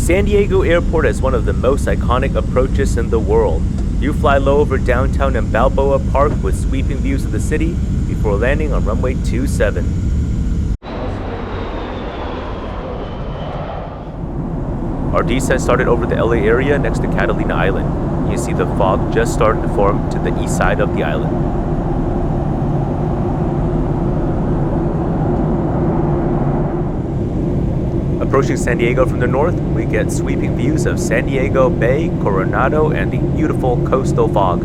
San Diego Airport is one of the most iconic approaches in the world. You fly low over downtown and Balboa Park with sweeping views of the city before landing on runway 27. Our descent started over the LA area next to Catalina Island. You see the fog just starting to form to the east side of the island. Approaching San Diego from the north, we get sweeping views of San Diego Bay, Coronado, and the beautiful coastal fog.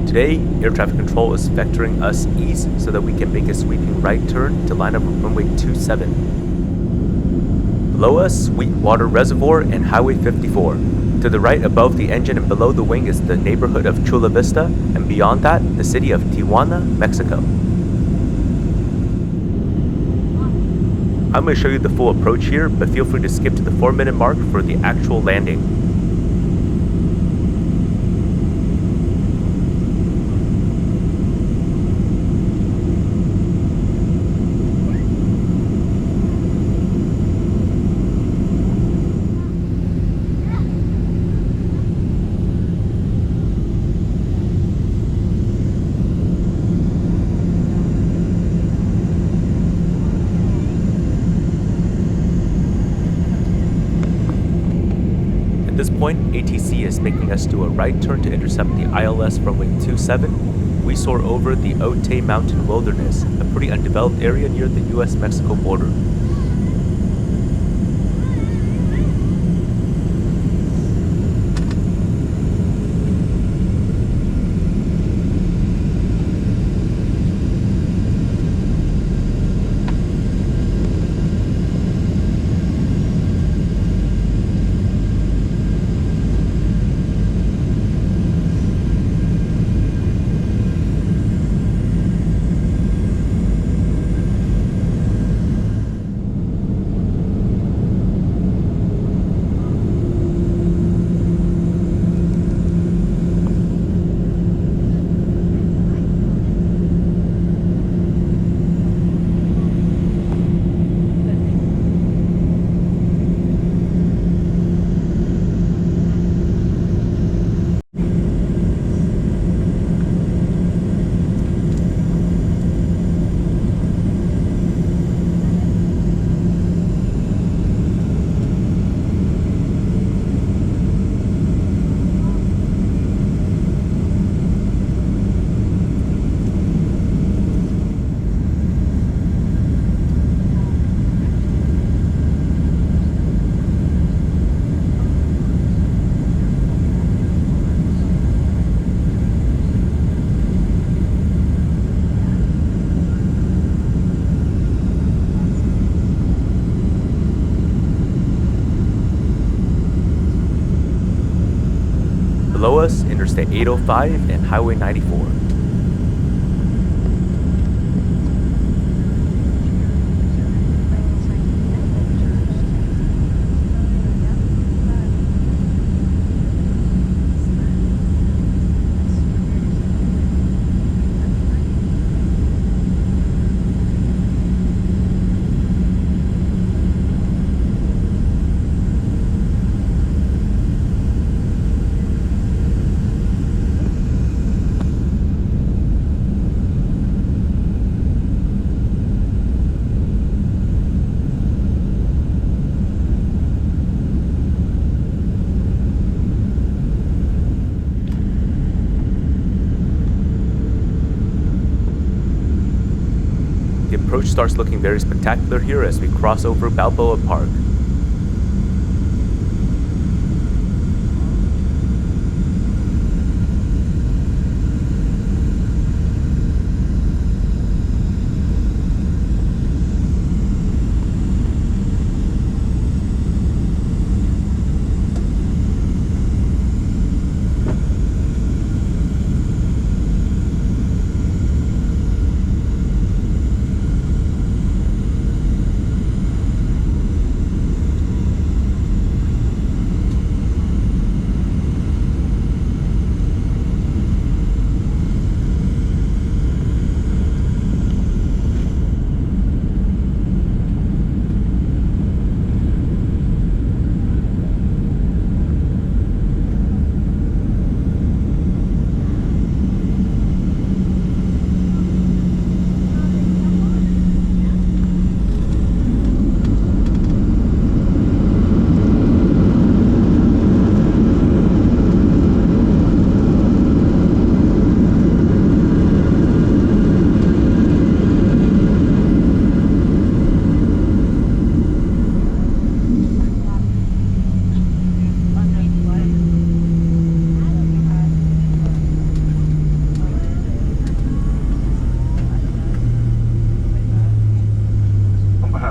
Today, air traffic control is vectoring us east so that we can make a sweeping right turn to line up with runway 27. Below us, Sweetwater Reservoir and Highway 54. To the right above the engine and below the wing is the neighborhood of Chula Vista, and beyond that, the city of Tijuana, Mexico. I'm going to show you the full approach here, but feel free to skip to the 4-minute mark for the actual landing. At this point, ATC is making us do a right turn to intercept the ILS runway 27. We soar over the Otay Mountain Wilderness, a pretty undeveloped area near the US-Mexico border. Below us, Interstate 805 and Highway 94. The approach starts looking very spectacular here as we cross over Balboa Park.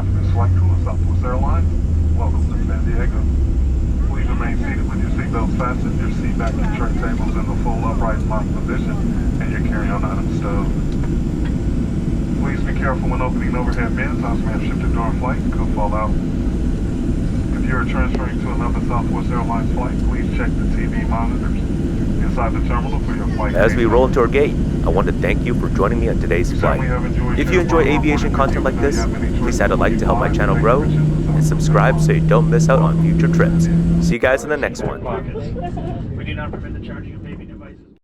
traffic. This flight crew of Southwest Airlines. Welcome to San Diego. Please remain seated with your seatbelts fastened, your seat back and tray tables in the full upright lock position, and your carry-on items stowed. Please be careful when opening overhead bins. House may have shifted during flight and could fall out. If you are transferring to another Southwest Airlines flight, please check the TV monitors inside the terminal for your flight. As we roll into our gate, I want to thank you for joining me on today's flight. If you enjoy aviation content like this, please add a like to help my channel grow, and subscribe so you don't miss out on future trips. See you guys in the next one. We do not permit the charging of